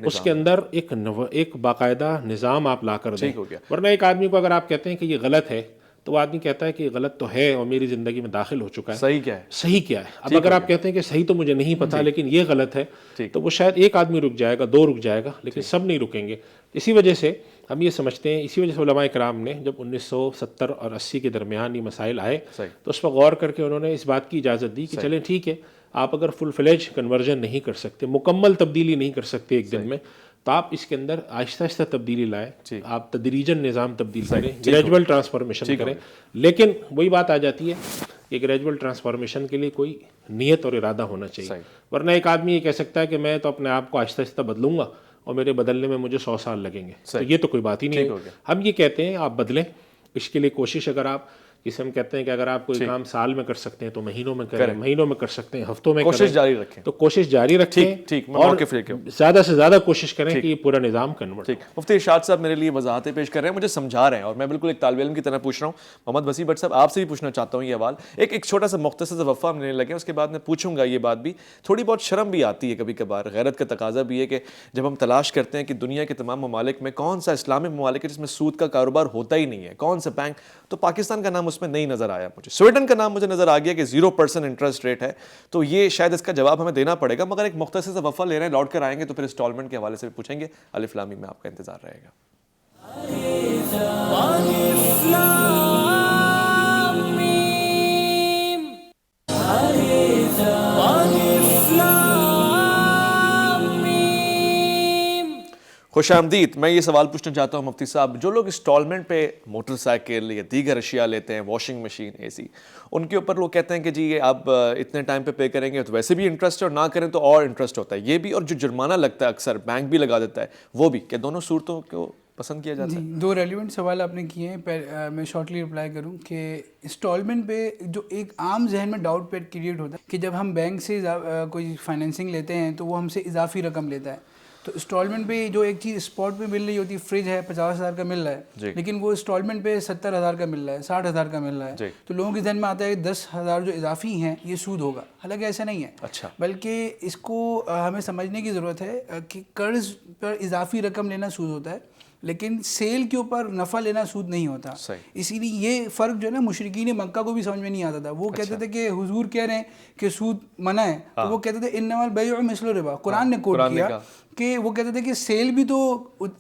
اس کے اندر ایک باقاعدہ نظام آپ لا کر دیں۔ ورنہ ایک آدمی کو اگر آپ کہتے ہیں کہ یہ غلط ہے تو وہ آدمی کہتا ہے کہ یہ غلط تو ہے اور میری زندگی میں داخل ہو چکا ہے، صحیح کیا ہے، صحیح کیا ہے۔ اب اگر آپ کہتے ہیں کہ صحیح تو مجھے نہیں پتا لیکن یہ غلط ہے تو وہ شاید ایک آدمی رک جائے گا، دو رک جائے گا، لیکن سب نہیں رکیں گے۔ اسی وجہ سے ہم یہ سمجھتے ہیں، اسی وجہ سے علماء کرام نے جب 1970 اور 80 کے درمیان یہ مسائل آئے تو اس پر غور کر کے انہوں نے اس بات کی اجازت دی کہ چلیں ٹھیک ہے، آپ اگر فل فلیج کنورژن نہیں کر سکتے، مکمل تبدیلی نہیں کر سکتے ایک دن میں، تو آپ اس کے اندر آہستہ آہستہ تبدیلی لائیں، آپ تدریجاً نظام تبدیل کریں، گریجول ٹرانسفارمیشن کریں۔ لیکن وہی بات آ جاتی ہے کہ گریجول ٹرانسفارمیشن کے لیے کوئی نیت اور ارادہ ہونا چاہیے، ورنہ ایک آدمی یہ کہہ سکتا ہے کہ میں تو اپنے آپ کو آہستہ آہستہ بدلوں گا اور میرے بدلنے میں مجھے 100 سال لگیں گے، تو یہ تو کوئی بات ہی نہیں ہے۔ ہم یہ کہتے ہیں آپ بدلیں، اس کے لیے کوشش اگر آپ، جسے ہم کہتے ہیں کہ اگر آپ کوئی کام سال میں کر سکتے ہیں تو مہینوں میں کریں، مہینوں میں کر سکتے ہیں ہفتوں میں کریں، کوشش جاری رکھیں، تو کوشش جاری رکھیں اور زیادہ سے زیادہ کوشش کریں کہ یہ پورا نظام کنورٹ۔ مفتی ارشاد صاحب میرے لیے وضاحتیں پیش کر رہے ہیں، مجھے سمجھا رہے ہیں، اور میں بالکل ایک طالب علم کی طرح پوچھ رہا ہوں۔ محمد وسیع بٹ صاحب آپ سے بھی پوچھنا چاہتا ہوں یہ سوال، ایک چھوٹا سا مختصر سا وقفہ لینے لگے، اس کے بعد میں پوچھوں گا یہ بات بھی، تھوڑی بہت شرم بھی آتی ہے کبھی کبھار، غیرت کا تقاضا بھی ہے کہ جب ہم تلاش کرتے ہیں کہ دنیا کے تمام ممالک میں کون سا اسلامی ممالک ہے جس میں سود کا کاروبار ہوتا ہی نہیں ہے، کون سا بینک، تو پاکستان کا نام اس میں نہیں نظر آیا مجھے۔ سویڈن کا نام مجھے نظر آ گیا کہ 0% انٹرسٹ ریٹ ہے، تو یہ شاید اس کا جواب ہمیں دینا پڑے گا، مگر ایک مختصر سا وقفہ لے رہے ہیں، لوٹ کر آئیں گے تو پھر انسٹالمنٹ کے حوالے سے بھی پوچھیں گے۔ الف لام میم میں آپ کا انتظار رہے گا۔ خوش آمدید۔ میں یہ سوال پوچھنا چاہتا ہوں مفتی صاحب، جو لوگ انسٹالمنٹ پہ موٹر سائیکل یا دیگر اشیاء لیتے ہیں، واشنگ مشین، اے سی، ان کے اوپر لوگ کہتے ہیں کہ جی یہ آپ اتنے ٹائم پہ پے کریں گے تو ویسے بھی انٹرسٹ ہے، اور نہ کریں تو اور انٹرسٹ ہوتا ہے، یہ بھی، اور جو جرمانہ لگتا ہے اکثر بینک بھی لگا دیتا ہے وہ بھی، کہ دونوں صورتوں کو پسند کیا جاتا ہے؟ جی، دو ریلیونٹ سوال آپ نے کیے ہیں، میں شارٹلی رپلائی کروں کہ انسٹالمنٹ پہ جو ایک عام ذہن میں ڈاؤٹ پہ کریٹ ہوتا ہے کہ جب ہم بینک سے کوئی فائنینسنگ لیتے ہیں تو وہ ہم سے اضافی رقم لیتا ہے، تو انسٹالمنٹ پہ جو ایک چیز اسپاٹ پہ مل رہی ہوتی ہے، فریج ہے 50,000 کا مل رہا ہے لیکن وہ انسٹالمنٹ پہ 70,000 کا مل رہا ہے، 60,000 کا مل رہا ہے، تو لوگوں کے ذہن میں آتا ہے 10,000 جو اضافی ہیں یہ سود ہوگا، حالانکہ ایسا نہیں ہے۔ اچھا، بلکہ اس کو ہمیں سمجھنے کی ضرورت ہے کہ قرض پر اضافی رقم لینا سود ہوتا ہے، لیکن سیل کے اوپر نفع لینا سود نہیں ہوتا. اسی لیے یہ فرق جو ہے نا مشرکین مکہ کو بھی سمجھ میں نہیں آتا تھا. وہ کہتے تھے کہ حضور کہہ رہے ہیں کہ سود منع ہے, تو وہ کہتے تھے انما البیع مثل الربا. قرآن نے کوٹ کیا کہ وہ کہتے تھے کہ سیل بھی تو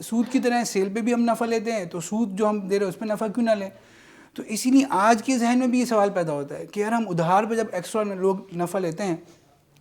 سود کی طرح ہے, سیل پہ بھی ہم نفع لیتے ہیں, تو سود جو ہم دے رہے ہیں اس پہ نفع کیوں نہ لیں. تو اسی لیے آج کے ذہن میں بھی یہ سوال پیدا ہوتا ہے کہ یار ہم ادھار پہ جب ایکسٹرا لوگ نفع لیتے ہیں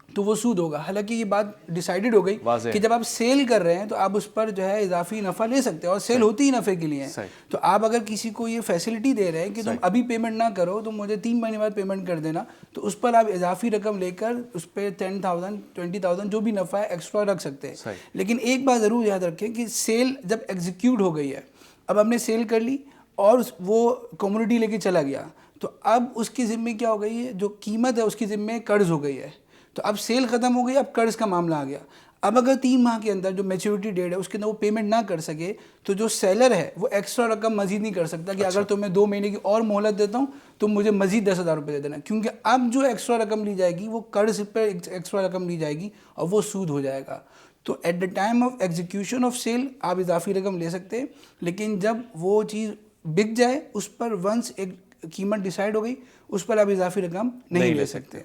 تو وہ سود ہوگا. حالانکہ یہ بات ڈیسائیڈڈ ہو گئی کہ جب آپ سیل کر رہے ہیں تو آپ اس پر جو ہے اضافی نفع لے سکتے ہیں, اور سیل ہوتی ہی نفع کے لیے ہے. تو آپ اگر کسی کو یہ فیسلٹی دے رہے ہیں کہ تم ابھی پیمنٹ نہ کرو, تم مجھے 3 مہینے بعد پیمنٹ کر دینا, تو اس پر آپ اضافی رقم لے کر اس پہ 10,000 20,000 جو بھی نفع ہے ایکسٹرا رکھ سکتے ہیں. لیکن ایک بات ضرور یاد رکھیں کہ سیل جب ایگزیکیوٹ ہو گئی ہے, اب ہم نے سیل کر لی اور وہ کمیونٹی لے کے چلا گیا, تو اب اس کی ذمہ کیا ہو گئی ہے, جو قیمت ہے اس کی ذمہ قرض ہو گئی ہے. تو اب سیل ختم ہو گئی, اب قرض کا معاملہ آ گیا. اب اگر 3 ماہ کے اندر جو میچورٹی ڈیٹ ہے اس کے اندر وہ پیمنٹ نہ کر سکے, تو جو سیلر ہے وہ ایکسٹرا رقم مزید نہیں کر سکتا کہ اگر تمہیں 2 مہینے کی اور مہلت دیتا ہوں تو مجھے مزید 10,000 روپے دے دینا, کیونکہ اب جو ایکسٹرا رقم لی جائے گی وہ قرض پہ ایکسٹرا رقم لی جائے گی اور وہ سود ہو جائے گا. تو at the time of execution of sale آپ اضافی رقم لے سکتے ہیں, لیکن جب وہ چیز بک جائے اس پر ونس ایک قیمت ڈیسائیڈ ہو گئی اس پر آپ اضافی رقم نہیں لے سکتے.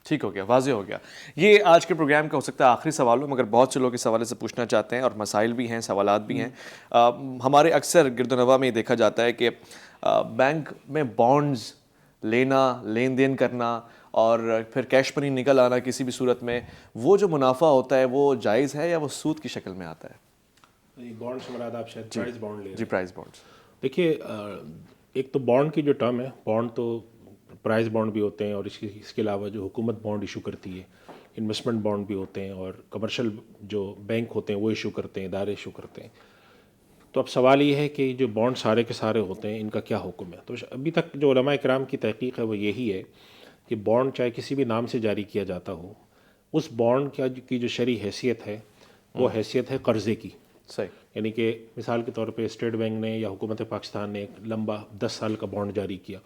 ٹھیک ہو گیا, واضح ہو گیا. یہ آج کے پروگرام کا ہو سکتا ہے آخری سوال ہو, مگر بہت سے لوگ اس حوالے سے پوچھنا چاہتے ہیں اور مسائل بھی ہیں, سوالات بھی ہیں. ہمارے اکثر گرد و نواح میں یہ دیکھا جاتا ہے کہ بینک میں بانڈز لینا, لین دین کرنا اور پھر کیش منی نکل آنا کسی بھی صورت میں, وہ جو منافع ہوتا ہے وہ جائز ہے یا وہ سود کی شکل میں آتا ہے؟ بانڈ سے مراد آپ شاید پرائز بانڈ لے رہے ہیں. جی, پرائز بانڈز. دیکھیے ایک تو بانڈ کی جو ٹرم ہے, بانڈ تو پرائز بانڈ بھی ہوتے ہیں, اور اس کے علاوہ جو حکومت بانڈ ایشو کرتی ہے, انویسٹمنٹ بانڈ بھی ہوتے ہیں, اور کمرشل جو بینک ہوتے ہیں وہ ایشو کرتے ہیں, ادارے ایشو کرتے ہیں. تو اب سوال یہ ہے کہ جو بانڈ سارے کے سارے ہوتے ہیں ان کا کیا حکم ہے. تو ابھی تک جو علماء کرام کی تحقیق ہے وہ یہی ہے کہ بانڈ چاہے کسی بھی نام سے جاری کیا جاتا ہو, اس بانڈ کی جو شرعی حیثیت ہے وہ حیثیت ہے قرضے کی. صحیح. یعنی کہ مثال کے طور پہ اسٹیٹ بینک نے یا حکومت پاکستان نے ایک لمبا 10 سال کا بانڈ جاری کیا,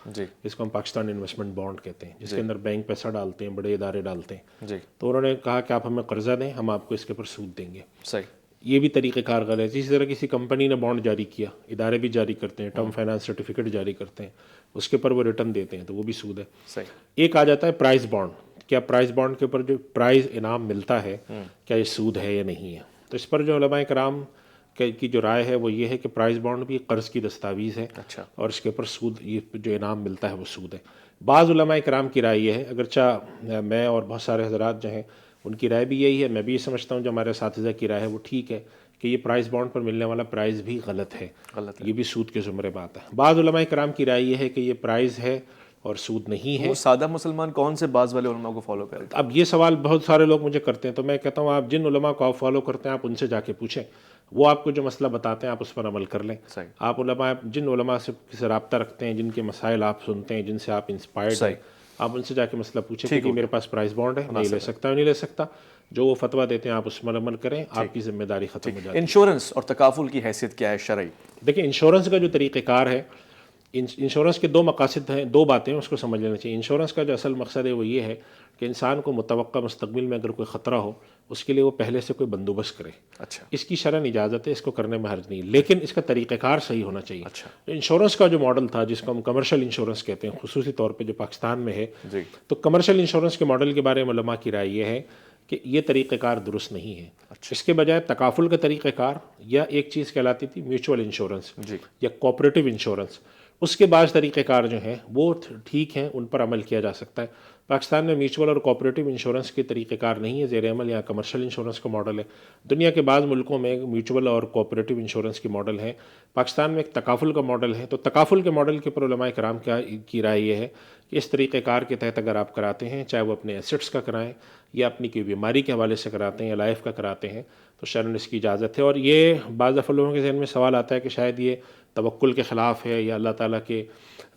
جس کو ہم پاکستان انویسٹمنٹ بانڈ کہتے ہیں, جس کے اندر بینک پیسہ ڈالتے ہیں, بڑے ادارے ڈالتے ہیں. تو انہوں نے کہا کہ آپ ہمیں قرضہ دیں, ہم آپ کو اس کے اوپر سود دیں گے. صحیح. یہ بھی طریقہ کار غلط ہے. اسی طرح کسی کمپنی نے بانڈ جاری کیا, ادارے بھی جاری کرتے ہیں, ٹرم فائنانس سرٹیفکیٹ جاری کرتے ہیں, اس کے اوپر وہ ریٹرن دیتے ہیں, تو وہ بھی سود ہے. صحیح. ایک آ جاتا ہے پرائز بانڈ. کیا پرائز بانڈ کے اوپر جو پرائز انعام ملتا ہے کیا یہ سود ہے یا نہیں ہے. تو اس پر جو علماء کرام کی جو رائے ہے وہ یہ ہے کہ پرائز بانڈ بھی قرض کی دستاویز ہے, اور اس کے اوپر سود, یہ جو انعام ملتا ہے وہ سود ہے. بعض علماء کرام کی رائے یہ ہے, اگرچہ میں اور بہت سارے حضرات جو ہیں ان کی رائے بھی یہی ہے, میں بھی یہ سمجھتا ہوں جو ہمارے اساتذہ کی رائے ہے وہ ٹھیک ہے, کہ یہ پرائز بانڈ پر ملنے والا پرائز بھی غلط ہے, یہ بھی سود کے زمرے بات ہے. بعض علماء کرام کی رائے یہ ہے کہ یہ پرائز ہے اور سود نہیں ہے. وہ سادہ مسلمان کون سے بعض والے علماء کو فالو کریں؟ اب یہ سوال بہت سارے لوگ مجھے کرتے ہیں, تو میں کہتا ہوں آپ جن علماء کو آپ فالو کرتے ہیں آپ ان سے جا کے پوچھیں, وہ آپ کو جو مسئلہ بتاتے ہیں آپ اس پر عمل کر لیں. آپ علماء جن علماء سے رابطہ رکھتے ہیں, جن کے مسائل آپ سنتے ہیں, جن سے آپ انسپائرڈ ہیں, آپ ان سے جا کے مسئلہ پوچھیں کہ میرے پاس پرائز بانڈ ہے, نہیں لے سکتا نہیں لے سکتا. جو وہ فتویٰ دیتے ہیں آپ اس پر عمل کریں, آپ کی ذمہ داری ختم ہو جاتی ہے. انشورنس اور تکافل کی حیثیت کیا ہے شرعی؟ دیکھیں انشورنس کا جو طریقہ کار ہے, انشورنس کے 2 مقاصد ہیں, 2 باتیں اس کو سمجھ لینا چاہیے. انشورنس کا جو اصل مقصد ہے وہ یہ ہے کہ انسان کو متوقع مستقبل میں اگر کوئی خطرہ ہو اس کے لیے وہ پہلے سے کوئی بندوبست کرے. اچھا. اس کی شرعاً اجازت ہے, اس کو کرنے میں حرج نہیں, لیکن اس کا طریقہ کار صحیح ہونا چاہیے. انشورنس کا جو ماڈل تھا جس کو ہم کمرشل انشورنس کہتے ہیں, خصوصی طور پہ جو پاکستان میں ہے, تو کمرشل انشورنس کے ماڈل کے بارے میں علماء کی رائے یہ ہے کہ یہ طریقہ کار درست نہیں ہے. اس کے بجائے تکافل کا طریقہ کار, یا ایک چیز کہلاتی تھی میوچول انشورنس یا کوآپریٹو انشورنس, اس کے بعض طریقہ کار جو ہیں وہ ٹھیک ہیں, ان پر عمل کیا جا سکتا ہے. پاکستان میں میوچول اور کوآپریٹو انشورنس کے طریقہ کار نہیں ہے زیر عمل, یا کمرشل انشورنس کا ماڈل ہے. دنیا کے بعض ملکوں میں میوچول اور کوآپریٹو انشورنس کے ماڈل ہیں. پاکستان میں ایک تکافل کا ماڈل ہے. تو تکافل کے ماڈل کے اوپر علماء کرام کی رائے یہ ہے کہ اس طریقہ کار کے تحت اگر آپ کراتے ہیں, چاہے وہ اپنے ایسٹس کا کرائیں یا اپنی کوئی بیماری کے حوالے سے کراتے ہیں یا لائف کا کراتے ہیں, تو شرعاً اس کی اجازت ہے. اور یہ بعض دفعہ لوگوں کے ذہن میں سوال آتا ہے کہ شاید یہ توکل کے خلاف ہے یا اللہ تعالیٰ کے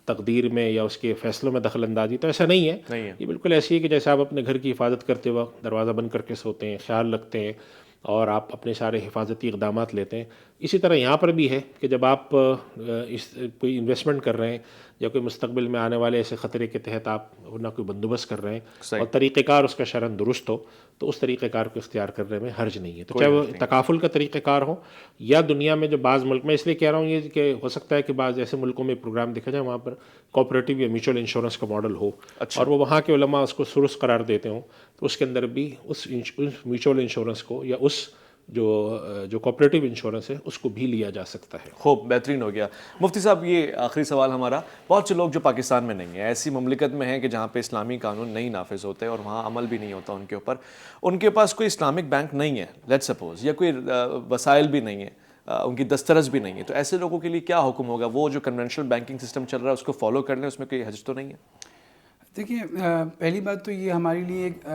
تقدیر میں یا اس کے فیصلوں میں دخل اندازی. تو ایسا نہیں ہے. یہ بالکل ایسی ہے کہ جیسے آپ اپنے گھر کی حفاظت کرتے وقت دروازہ بند کر کے سوتے ہیں, خیال رکھتے ہیں, اور آپ اپنے سارے حفاظتی اقدامات لیتے ہیں, اسی طرح یہاں پر بھی ہے کہ جب آپ کوئی انویسٹمنٹ کر رہے ہیں یا کوئی مستقبل میں آنے والے ایسے خطرے کے تحت آپ نہ کوئی بندوبست کر رہے ہیں اور طریقہ کار اس کا شرعاً درست ہو تو اس طریقہ کار کو اختیار کرنے میں حرج نہیں ہے، تو چاہے وہ تکافل کا طریقہ کار ہو یا دنیا میں جو بعض ملک میں، اس لیے کہہ رہا ہوں یہ کہ ہو سکتا ہے کہ بعض ایسے ملکوں میں پروگرام دیکھا جائے وہاں پر کوآپریٹو یا میوچل انشورنس کا ماڈل ہو اور وہ وہاں کے علماء اس کو سرس قرار دیتے ہوں، تو اس کے اندر بھی اس میوچل انشورنس کو یا اس جو کوآپریٹو انشورنس ہے اس کو بھی لیا جا سکتا ہے۔ خوب بہترین ہو گیا۔ مفتی صاحب یہ آخری سوال ہمارا، بہت سے لوگ جو پاکستان میں نہیں ہیں، ایسی مملکت میں ہیں کہ جہاں پہ اسلامی قانون نہیں نافذ ہوتے اور وہاں عمل بھی نہیں ہوتا ان کے اوپر، ان کے پاس کوئی اسلامک بینک نہیں ہے لیٹ سپوز، یا کوئی وسائل بھی نہیں ہے، ان کی دسترس بھی نہیں ہے، تو ایسے لوگوں کے لیے کیا حکم ہوگا؟ وہ جو کنونشنل بینکنگ سسٹم چل رہا ہے اس کو فالو کر لیں، اس میں کوئی حرج تو نہیں ہے؟ دیکھیے پہلی بات تو یہ ہمارے لیے ایک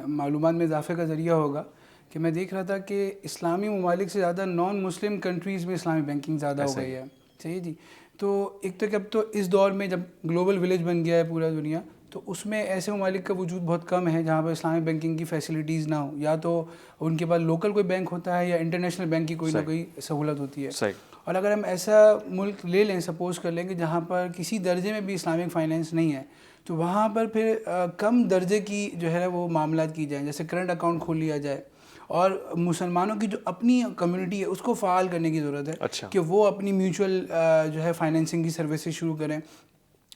معلومات میں اضافے کا ذریعہ ہوگا کہ میں دیکھ رہا تھا کہ اسلامی ممالک سے زیادہ نان مسلم کنٹریز میں اسلامی بینکنگ زیادہ ہو گئی ہے، صحیح جی۔ تو ایک تو کہ اب تو اس دور میں جب گلوبل ولیج بن گیا ہے پورا دنیا، تو اس میں ایسے ممالک کا وجود بہت کم ہے جہاں پر اسلامی بینکنگ کی فیسلٹیز نہ ہو، یا تو ان کے پاس لوکل کوئی بینک ہوتا ہے یا انٹرنیشنل بینک کی کوئی نہ کوئی سہولت ہوتی ہے۔ اور اگر ہم ایسا ملک لے لیں، سپوز کر لیں کہ جہاں پر کسی درجے میں بھی اسلامک فائنینس نہیں ہے، تو وہاں پر پھر کم درجے کی جو ہے وہ معاملات کی جائیں، جیسے کرنٹ اکاؤنٹ کھول لیا جائے، اور مسلمانوں کی جو اپنی کمیونٹی ہے اس کو فعال کرنے کی ضرورت ہے کہ وہ اپنی میوچل جو ہے فائنینسنگ کی سروسز شروع کریں۔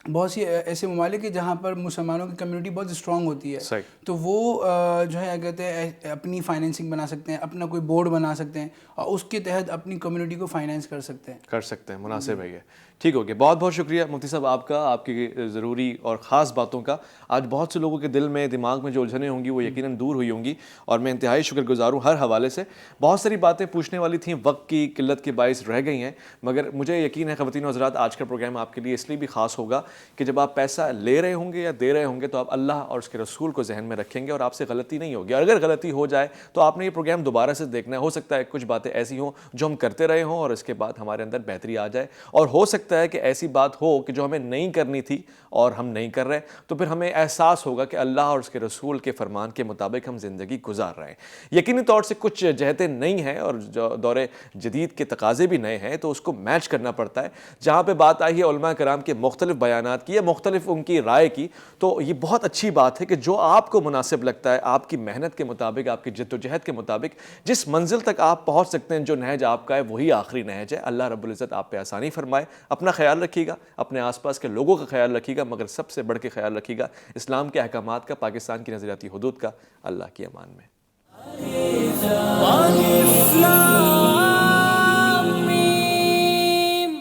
بہت سی ایسے ممالک ہیں جہاں پر مسلمانوں کی کمیونٹی بہت اسٹرانگ ہوتی ہے، تو وہ جو ہے کہتے ہیں اپنی فائنینسنگ بنا سکتے ہیں، اپنا کوئی بورڈ بنا سکتے ہیں اور اس کے تحت اپنی کمیونٹی کو فائنینس کر سکتے ہیں۔ مناسب ہے یہ، ٹھیک ہو گیا۔ بہت بہت شکریہ مفتی صاحب آپ کا، آپ کی ضروری اور خاص باتوں کا۔ آج بہت سے لوگوں کے دل میں، دماغ میں جو الجھنیں ہوں گی وہ یقیناً دور ہوئی ہوں گی، اور میں انتہائی شکر گزار ہوں ہر حوالے سے۔ بہت ساری باتیں پوچھنے والی تھیں، وقت کی قلت کے باعث رہ گئی ہیں، مگر مجھے یقین ہے خواتین و حضرات آج کا پروگرام آپ کے لیے اس لیے بھی خاص ہوگا کہ جب آپ پیسہ لے رہے ہوں گے یا دے رہے ہوں گے تو آپ اللہ اور اس کے رسول کو ذہن میں رکھیں گے اور آپ سے غلطی نہیں ہوگی، اور اگر غلطی ہو جائے تو آپ نے یہ پروگرام دوبارہ سے دیکھنا ہے۔ ہو سکتا ہے کچھ باتیں ایسی ہوں جو ہم کرتے رہے ہوں اور اس کے بعد ہمارے اندر بہتری آ جائے، اور ہو سکتا ہے کہ ایسی بات ہو کہ جو ہمیں نہیں کرنی تھی اور ہم نہیں کر رہے، تو پھر ہمیں احساس ہوگا کہ اللہ اور اس کے رسول کے فرمان کے مطابق ہم زندگی گزار رہے ہیں۔ یقینی طور سے کچھ جہتیں نہیں ہیں اور جو دور جدید کے تقاضے بھی نئے ہیں، تو اس کو میچ کرنا پڑتا ہے۔ جہاں پہ بات آئی ہے علماء کرام کے مختلف بیانات کی یا مختلف ان کی رائے کی، تو یہ بہت اچھی بات ہے کہ جو آپ کو مناسب لگتا ہے، آپ کی محنت کے مطابق، آپ کی جد و جہد کے مطابق، جس منزل تک آپ پہنچ سکتے ہیں، جو نہج آپ کا ہے وہی آخری نہج ہے۔ اللہ رب العزت آپ پہ آسانی فرمائے۔ اپنا خیال رکھیے گا، اپنے آس پاس کے لوگوں کا خیال رکھیے گا، مگر سب سے بڑھ کے خیال رکھیے گا اسلام کے احکامات کا، پاکستان کی نظریاتی حدود کا۔ اللہ کی امان میں۔